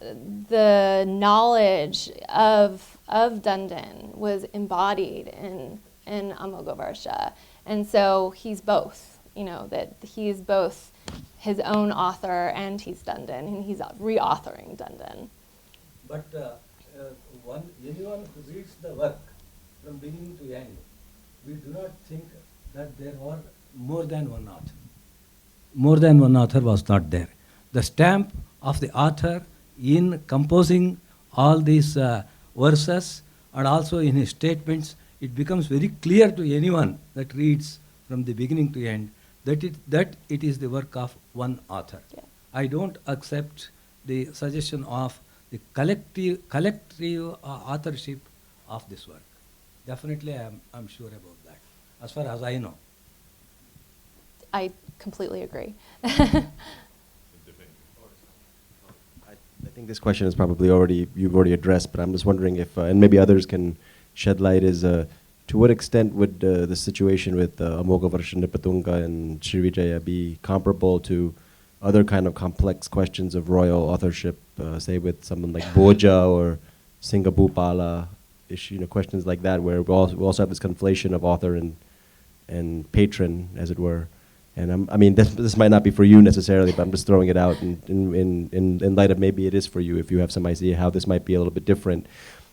B: the knowledge of Dandan was embodied in Amoghavarsha. And so he's both, you know, that he's both his own author and he's Dandan, and he's reauthoring Dandan.
D: But anyone who reads the work from beginning to end, we do not think that there were more than one author. More than one author was not there. The stamp of the author in composing all these verses and also in his statements, it becomes very clear to anyone that reads from the beginning to end that it is the work of one author.
B: Yeah.
D: I don't accept the suggestion of the collective authorship of this work. Definitely, I'm sure about that, as far as I know.
B: I completely agree.
E: I think this question is probably you've already addressed, but I'm just wondering if, and maybe others can shed light, is to what extent would the situation with Amoghavarsha, Nipatunga, and Srivijaya be comparable to other kind of complex questions of royal authorship, say with someone like Bhoja or Singhabhupala, questions like that, where we also have this conflation of author and patron, as it were. And I mean, this might not be for you necessarily, but I'm just throwing it out in light of maybe it is for you, if you have some idea how this might be a little bit different.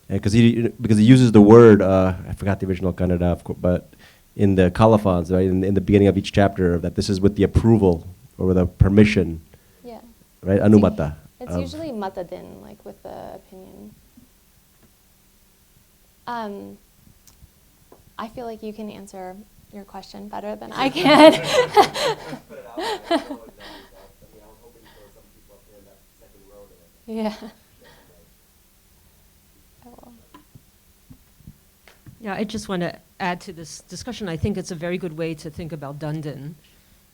E: Because he uses the word, I forgot the original Kannada, of course, but in the colophons, right, in the beginning of each chapter, that this is with the approval or with the permission,
B: Yeah.
E: right? Anumata.
B: It's usually matadin, like with the opinion. I feel like you can answer your question better than I can. Yeah. I will.
F: Yeah, I just want to add to this discussion. I think it's a very good way to think about Dandan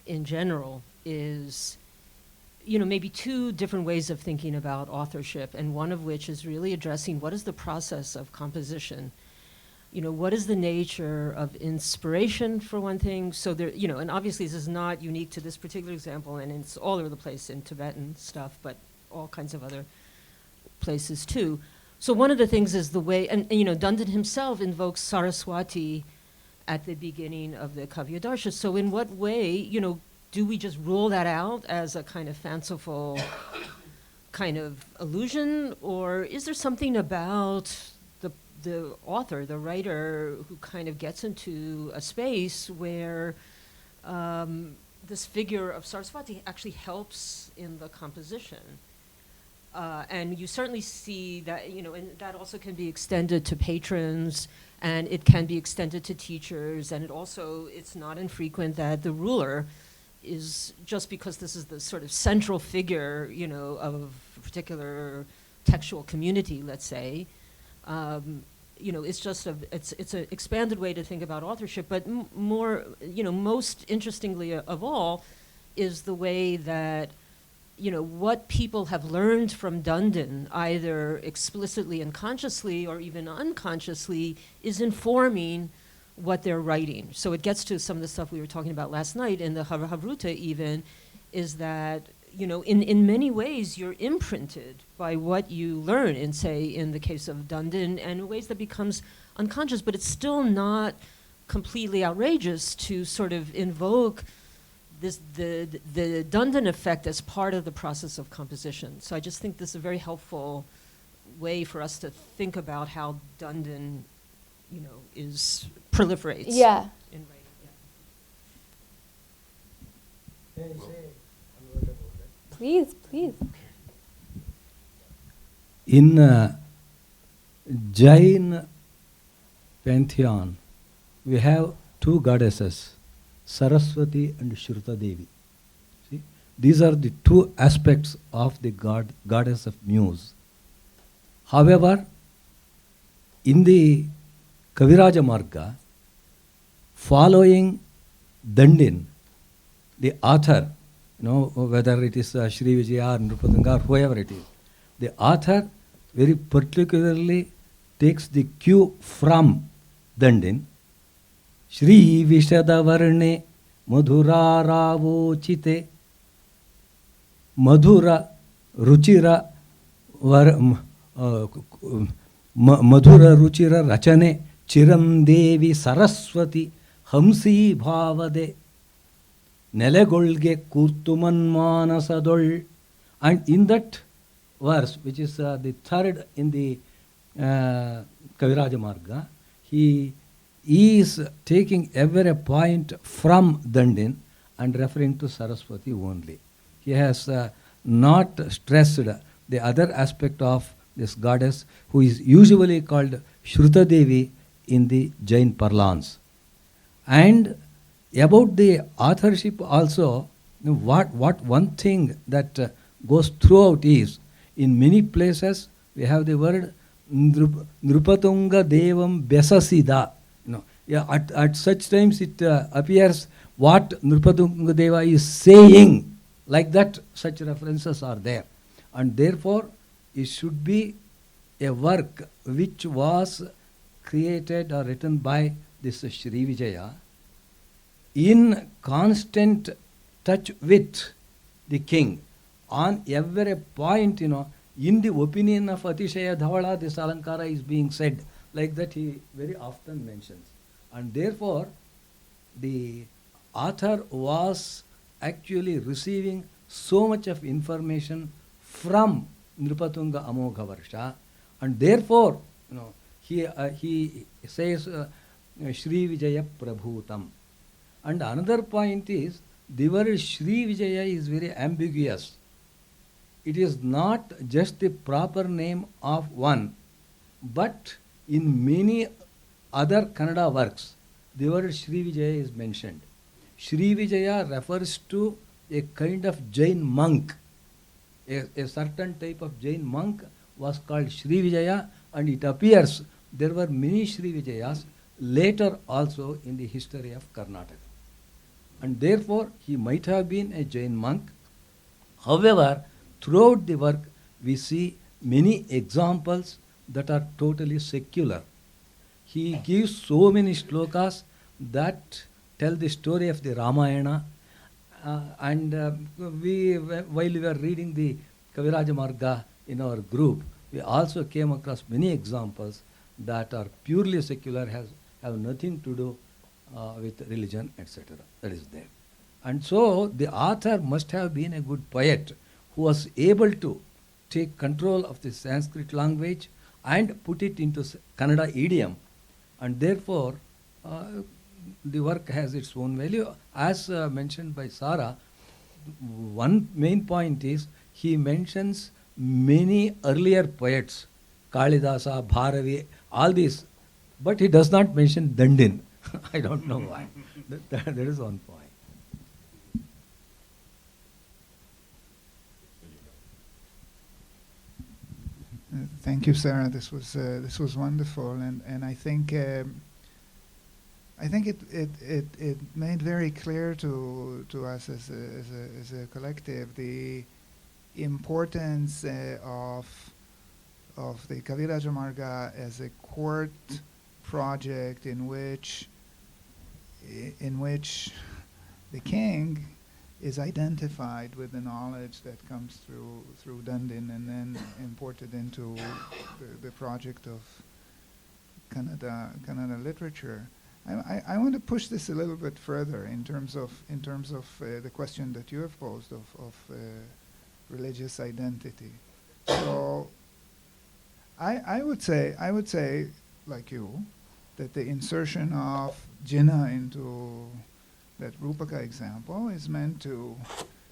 F: in general is, maybe two different ways of thinking about authorship, and one of which is really addressing what is the process of composition. What is the nature of inspiration, for one thing? So there, and obviously this is not unique to this particular example, and it's all over the place in Tibetan stuff, but all kinds of other places too. So one of the things is the way, and Dandan himself invokes Saraswati at the beginning of the Kavirajamarga. So in what way, do we just rule that out as a kind of fanciful kind of illusion, or is there something about the author, the writer, who kind of gets into a space where this figure of Saraswati actually helps in the composition? And you certainly see that, you know, and that also can be extended to patrons, and it can be extended to teachers, and it's not infrequent that the ruler is, just because this is the sort of central figure, you know, of a particular textual community, let's say, you know, it's just it's an expanded way to think about authorship. But more, you know, most interestingly of all, is the way that, you know, what people have learned from Dundon, either explicitly and consciously or even unconsciously, is informing what they're writing. So it gets to some of the stuff we were talking about last night in the Havruta even, is that, you know, in many ways you're imprinted by what you learn in, say, in the case of Dundon, and in ways that becomes unconscious, but it's still not completely outrageous to sort of invoke the Dundon effect as part of the process of composition. So I just think this is a very helpful way for us to think about how Dundon, you know, proliferates.
B: Yeah.
F: In writing.
B: Please, please.
D: In Jain pantheon, we have two goddesses, Saraswati and Shruta Devi. See, these are the two aspects of the goddess of muse. However, in the Kavirajamarga, following Dandin, the author, you know, whether it is Srivijaya or Nrupadanga or whoever it is, the author very particularly takes the cue from Dandin. Shri Vishadavarne Madhura Ravochite Madhura Ruchira Madhura Ruchira Rachane Chiram Devi Saraswati Hamsi Bhavade Nelegolge Kurtuman Manasadol. And in that verse, which is the third in the Kavirajamarga, he is taking every point from Dandin and referring to Saraswati only. He has not stressed the other aspect of this goddess, who is usually called Shruta Devi in the Jain parlance. And about the authorship also, what one thing that goes throughout is, in many places we have the word Nrupatunga Devam Besasida. You know, yeah, at such times it appears what Nrupatunga Deva is saying, like that such references are there. And therefore it should be a work which was created or written by this Srivijaya in constant touch with the king on every point, you know. In the opinion of Atishaya Dhavala, this Alankara is being said, like that he very often mentions. And therefore the author was actually receiving so much of information from Nrupatunga Amoghavarsha, and therefore, you know, he says Srivijaya Prabhutam. And another point is, the word Srivijaya is very ambiguous. It is not just the proper name of one, but in many other Kannada works, the word Srivijaya is mentioned. Srivijaya refers to a kind of Jain monk. A certain type of Jain monk was called Srivijaya, and it appears there were many Srivijayas later also in the history of Karnataka. And therefore, he might have been a Jain monk. However, throughout the work, we see many examples that are totally secular. He gives so many shlokas that tell the story of the Ramayana. While we were reading the Kavirajamarga in our group, we also came across many examples that are purely secular, have nothing to do with religion, etc. That is there. And so the author must have been a good poet who was able to take control of the Sanskrit language and put it into Kannada idiom. And therefore, the work has its own value. As mentioned by Sara, one main point is he mentions many earlier poets, Kalidasa, Bharavi, all these, but he does not mention Dandin. I don't know why. That is one point.
G: Thank you, Sarah. This was wonderful, and I think it made very clear to us as a collective the importance of the Kavirajamarga as a court project in which the king is identified with the knowledge that comes through Dandin and then imported into the project of Kannada literature. I want to push this a little bit further in terms of the question that you have posed of religious identity. So I would say like you that the insertion of Jinnah into that Rupaka example is meant to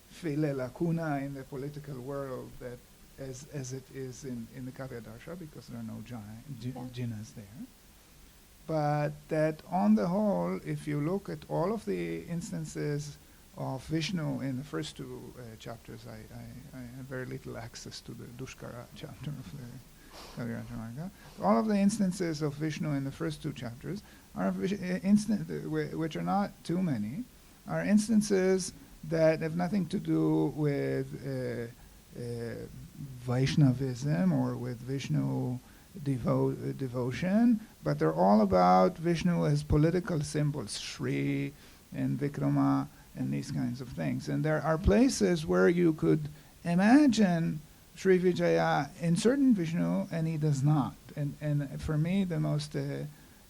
G: fill a lacuna in the political world that as it is in the Kavirajamarga, because there are no Jinnahs there. But that on the whole, if you look at all of the instances of Vishnu in the first two chapters, I have very little access to the Dushkara chapter of the Kavirajamarga. All of the instances of Vishnu in the first two chapters are which are not too many, are instances that have nothing to do with Vaishnavism or with Vishnu devotion, but they're all about Vishnu as political symbols, Shri and Vikrama and these kinds of things. And there are places where you could imagine Srivijaya inserting Vishnu, and he does not. And for me, the most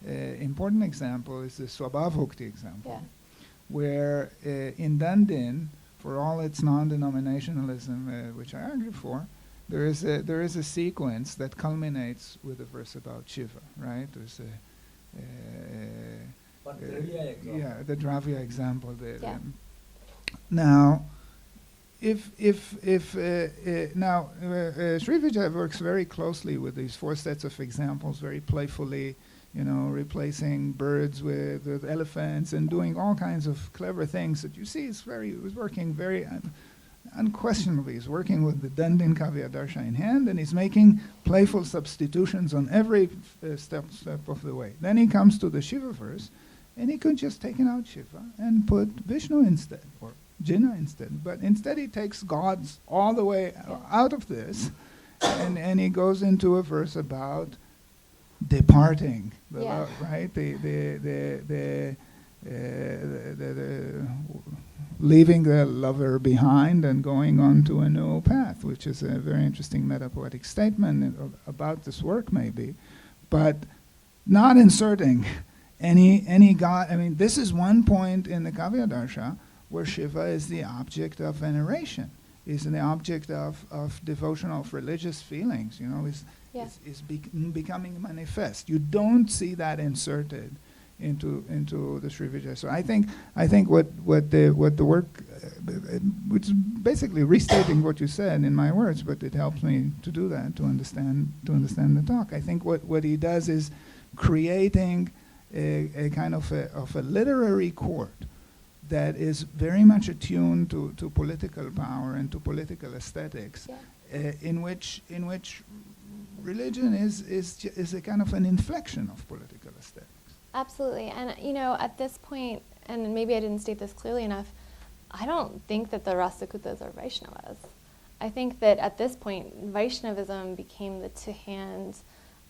G: important example is the Swabhavukti example, where in Dandin, for all its non-denominationalism, which I argue for, there is a sequence that culminates with a verse about Shiva, right? There's the Dravya example. Now, now Srivijaya works very closely with these four sets of examples, very playfully, replacing birds with elephants and doing all kinds of clever things that you see. It was working very unquestionably. He's working with the Dandin Kavya in hand, and he's making playful substitutions on every step of the way. Then he comes to the Shiva verse, and he could just take out Shiva and put Vishnu instead, or Jinnah instead. But instead he takes gods all the way out of this, and he goes into a verse about departing, right? The leaving the lover behind and going on to a new path, which is a very interesting metapoetic statement about this work, maybe, but not inserting any god. I mean, this is one point in the Kavya where Shiva is the object of veneration, is the object of devotional, of religious feelings, is becoming manifest. You don't see that inserted into the Srivijaya. So I think what the work, which is basically restating what you said in my words, but it helps me to do that, to understand the talk. I think what he does is creating a kind of a literary court that is very much attuned to political power and to political aesthetics, in which religion is a kind of an inflection of political aesthetics.
B: Absolutely. And, at this point, and maybe I didn't state this clearly enough, I don't think that the Rasakutas are Vaishnavas. I think that at this point, Vaishnavism became the two-hand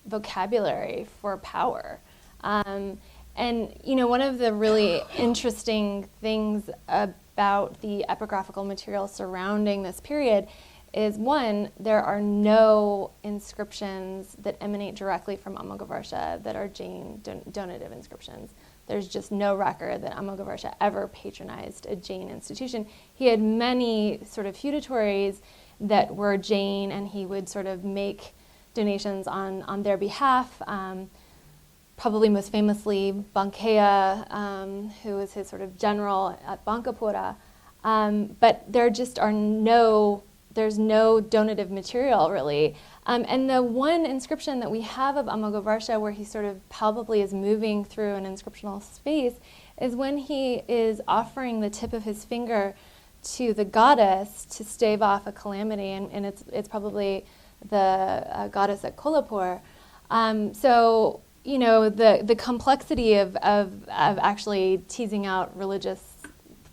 B: vocabulary for power. And, one of the really interesting things about the epigraphical material surrounding this period is, one, there are no inscriptions that emanate directly from Amoghavarsha that are Jain donative inscriptions. there's just no record that Amoghavarsha ever patronized a Jain institution. He had many sort of feudatories that were Jain, and he would sort of make donations on their behalf. Probably most famously Bankeya, who was his sort of general at Bankapura. But there just there's no donative material really. And the one inscription that we have of Amoghavarsha where he sort of palpably is moving through an inscriptional space is when he is offering the tip of his finger to the goddess to stave off a calamity, and it's probably the goddess at Kolhapur. So, you know, the complexity of actually teasing out religious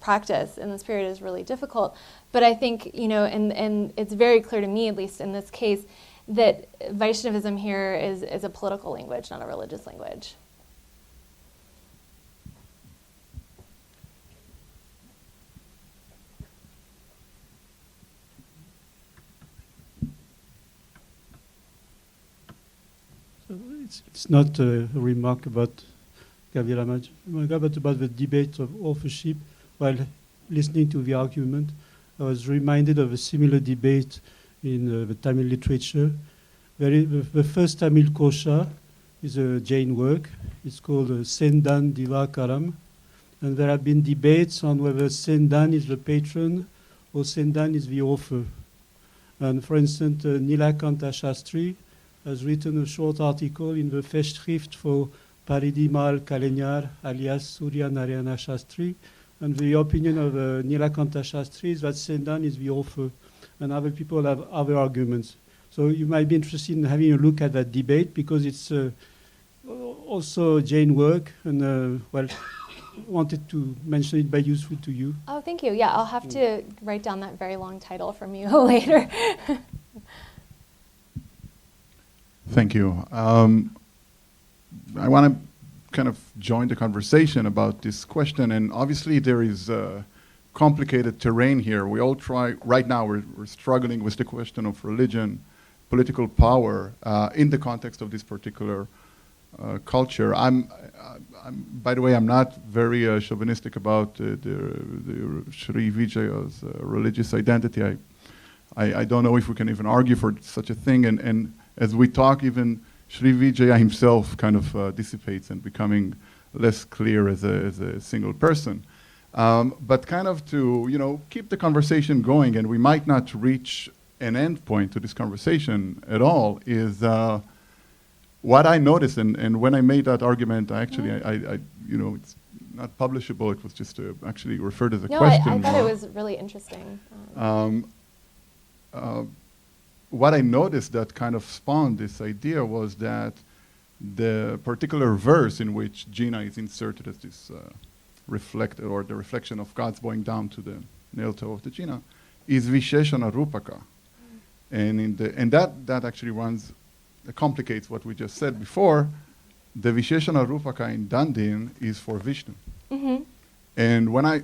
B: practice in this period is really difficult. But I think, you know, and it's very clear to me, at least in this case, that Vaishnavism here is a political language, not a religious language.
H: So it's not a remark about Kavirajamarga, but about the debate of authorship. While listening to the argument, I was reminded of a similar debate in the Tamil literature. The first Tamil kosha is a Jain work. It's called Sendan Divakaram. And there have been debates on whether Sendan is the patron or Sendan is the author. And for instance, Nilakanta Shastri has written a short article in the Festschrift for Paridimal Kalenyar alias Surya Narayana Shastri. And the opinion of Nilakanta Shastri is that Sendan is the author, and other people have other arguments. So you might be interested in having a look at that debate because it's also Jain work, and wanted to mention it by useful to you.
B: Oh, thank you. Yeah, I'll have to write down that very long title from you later.
I: Thank you. I want to kind of join the conversation about this question, and obviously there is complicated terrain here. We all right now we're struggling with the question of religion, political power in the context of this particular culture. By the way, I'm not very chauvinistic about the Srivijaya's religious identity. I don't know if we can even argue for such a thing, and as we talk, even Srivijaya himself kind of dissipates and becoming less clear as a single person. But kind of to, you know, keep the conversation going, and we might not reach an end point to this conversation at all, is what I noticed, and when I made that argument, I actually, I you know, it's not publishable, it was just actually referred as a question.
B: I thought it was really interesting.
I: What I noticed that kind of spawned this idea was that the particular verse in which Jina is inserted as this reflected, or the reflection of God's going down to the nail toe of the Jina, is Visheshana Rupaka. And that actually complicates what we just said before. The Visheshana Rupaka in Dandin is for Vishnu.
B: Mm-hmm.
I: And when I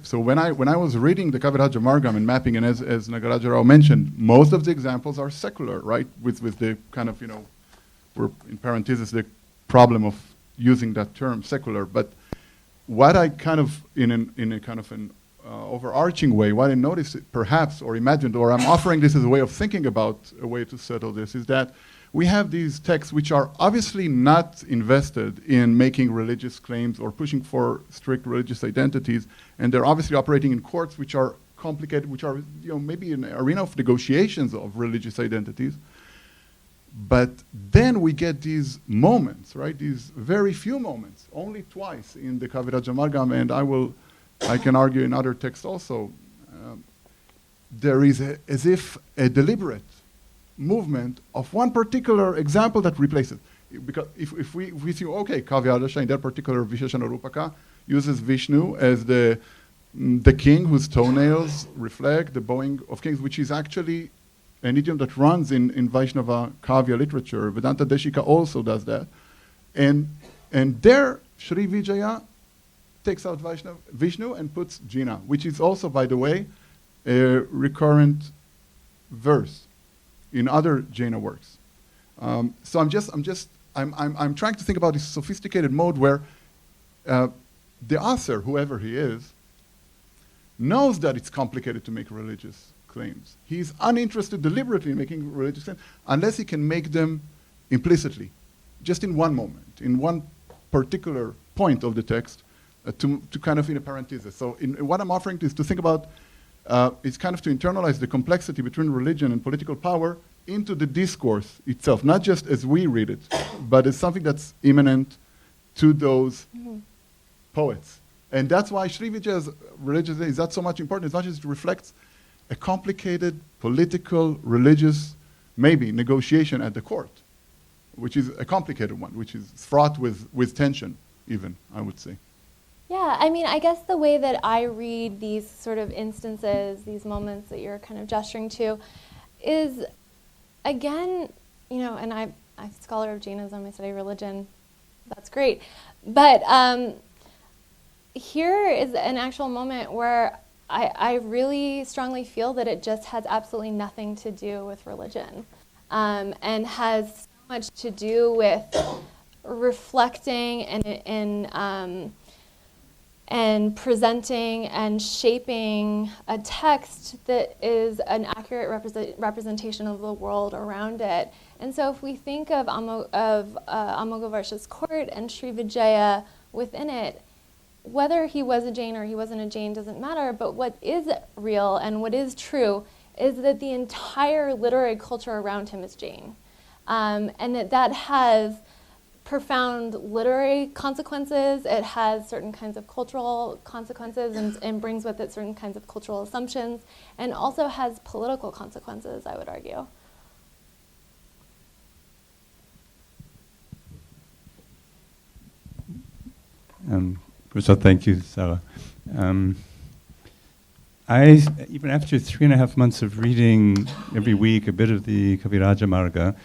I: was reading the Kavirajamarga and mapping, and as Nagaraja Rao mentioned, most of the examples are secular, right? With the kind of, you know, we're in parentheses, the problem of using that term secular. But what I kind of, in a kind of an overarching way, what I noticed perhaps, or imagined, or I'm offering this as a way of thinking about a way to settle this, is that we have these texts which are obviously not invested in making religious claims or pushing for strict religious identities, and they're obviously operating in courts which are complicated, which are, you know, maybe an arena of negotiations of religious identities. But then we get these moments, right? These very few moments, only twice in the Kavirajamarga, and I can argue in other texts also. There is as if a deliberate movement of one particular example that replaces. Because if we see, okay, Kavirajamarga in that particular Visheshana Rupaka uses Vishnu as the king whose toenails reflect the bowing of kings, which is actually an idiom that runs in Vaishnava Kavya literature. Vedanta Deshika also does that. And there, Srivijaya takes out Vishnu and puts Jina, which is also, by the way, a recurrent verse in other Jaina works. So I'm trying to think about this sophisticated mode where the author, whoever he is, knows that it's complicated to make religious claims. He's uninterested deliberately in making religious claims unless he can make them implicitly, just in one moment, in one particular point of the text, to kind of in a parenthesis. So what I'm offering is to think about, is kind of to internalize the complexity between religion and political power into the discourse itself, not just as we read it, but as something that's immanent to those poets. And that's why Srivijaya's religious is not so much important as much as it reflects a complicated political, religious, maybe negotiation at the court, which is a complicated one, which is fraught with tension, even, I would say.
B: Yeah, I mean, I guess the way that I read these sort of instances, these moments that you're kind of gesturing to, is, again, you know, and I'm a scholar of Jainism, I study religion, that's great. But here is an actual moment where I really strongly feel that it just has absolutely nothing to do with religion, and has so much to do with reflecting and presenting and shaping a text that is an accurate representation of the world around it. And so if we think of Amoghavarsha's court and Srivijaya within it, whether he was a Jain or he wasn't a Jain doesn't matter, but what is real and what is true is that the entire literary culture around him is Jain. And that has profound literary consequences, it has certain kinds of cultural consequences and brings with it certain kinds of cultural assumptions, and also has political consequences, I would argue.
J: First of all, thank you, Sarah. I, even after 3.5 months of reading every week a bit of the Kavirajamarga,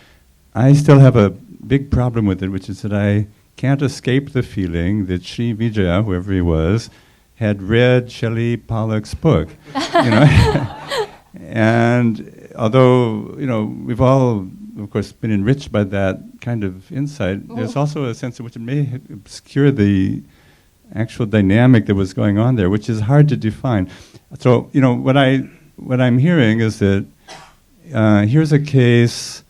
J: I still have a big problem with it, which is that I can't escape the feeling that Srivijaya, whoever he was, had read Shelley Pollock's book. You know? And although, you know, we've all, of course, been enriched by that kind of insight, there's also a sense in which it may obscure the actual dynamic that was going on there, which is hard to define. So, you know, what I'm hearing is that here's a case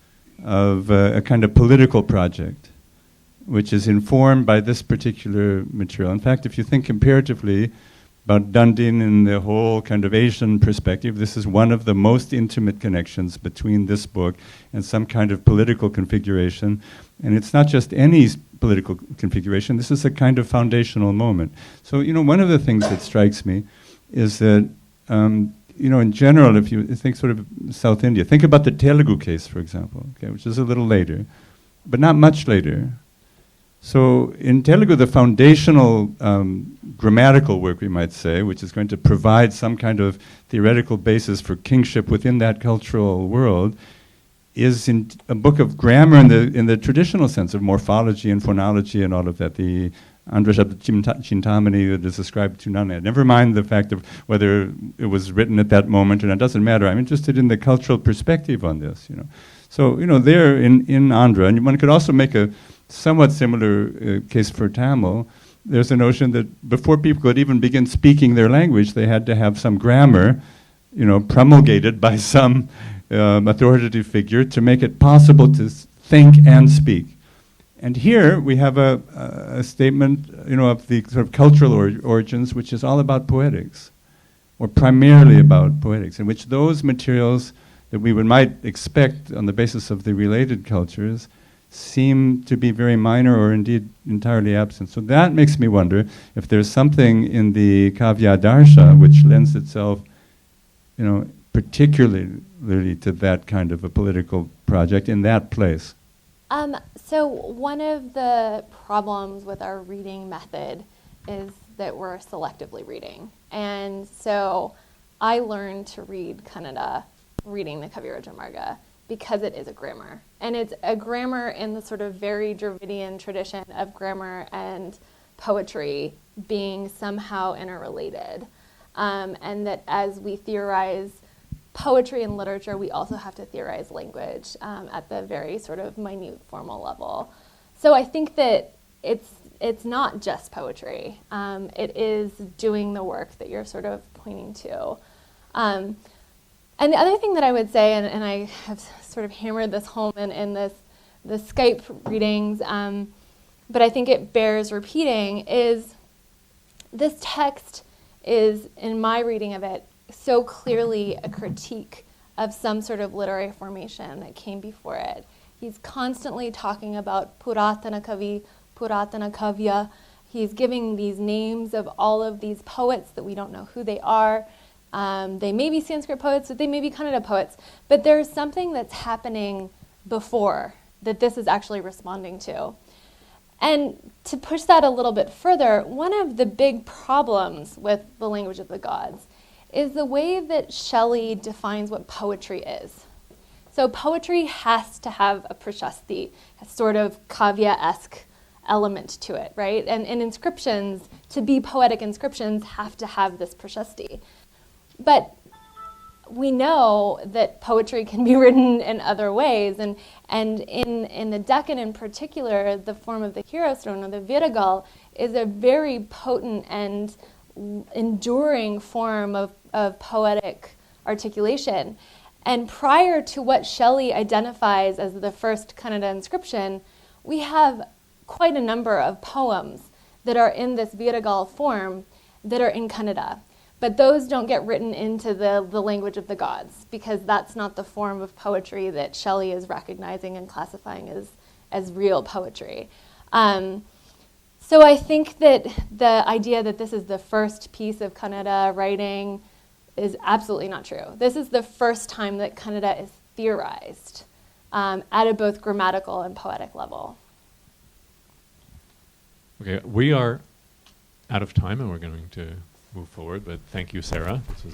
J: of a kind of political project, which is informed by this particular material. In fact, if you think comparatively about Dandin and the whole kind of Asian perspective, this is one of the most intimate connections between this book and some kind of political configuration. And it's not just any political configuration, this is a kind of foundational moment. So, you know, one of the things that strikes me is that, you know, in general, if you think sort of South India, think about the Telugu case, for example, okay, which is a little later, but not much later. So in Telugu, the foundational grammatical work, we might say, which is going to provide some kind of theoretical basis for kingship within that cultural world, is in a book of grammar in the traditional sense of morphology and phonology and all of that, the Andrashabda Chintamani that is ascribed to Nana. Never mind the fact of whether it was written at that moment, and it doesn't matter. I'm interested in the cultural perspective on this, you know. So, you know, there in Andhra, and one could also make a somewhat similar case for Tamil. There's a notion that before people could even begin speaking their language, they had to have some grammar, you know, promulgated by some authoritative figure to make it possible to think and speak. And here we have a statement, you know, of the sort of cultural origins, which is all about poetics, or primarily about poetics, in which those materials that we might expect on the basis of the related cultures seem to be very minor or indeed entirely absent. So that makes me wonder if there's something in the Kavya Darsha which lends itself, you know, particularly to that kind of a political project in that place.
B: So one of the problems with our reading method is that we're selectively reading. And so I learned to read Kannada reading the Kavirajamarga because it is a grammar. And it's a grammar in the sort of very Dravidian tradition of grammar and poetry being somehow interrelated. And that as we theorize poetry and literature, we also have to theorize language at the very sort of minute formal level. So I think that it's not just poetry. It is doing the work that you're sort of pointing to. And the other thing that I would say, and I have sort of hammered this home in the Skype readings, but I think it bears repeating, is this text is, in my reading of it, so clearly a critique of some sort of literary formation that came before it. He's constantly talking about Puratana Kavi, Puratana Kavya. He's giving these names of all of these poets that we don't know who they are. They may be Sanskrit poets, but they may be Kannada poets. But there's something that's happening before that this is actually responding to. And to push that a little bit further, one of the big problems with the language of the gods is the way that Shelley defines what poetry is. So poetry has to have a prashasti, a sort of kavya-esque element to it, right? And inscriptions, to be poetic inscriptions, have to have this prashasti. But we know that poetry can be written in other ways, and in the Deccan in particular, the form of the hero stone, or the viragal, is a very potent and enduring form of poetic articulation. And prior to what Shelley identifies as the first Kannada inscription, we have quite a number of poems that are in this viragal form that are in Kannada. But those don't get written into the language of the gods, because that's not the form of poetry that Shelley is recognizing and classifying as real poetry. So I think that the idea that this is the first piece of Kannada writing is absolutely not true. This is the first time that Kannada is theorized at a both grammatical and poetic level.
A: Okay, we are out of time and we're going to move forward, but thank you, Sarah. This was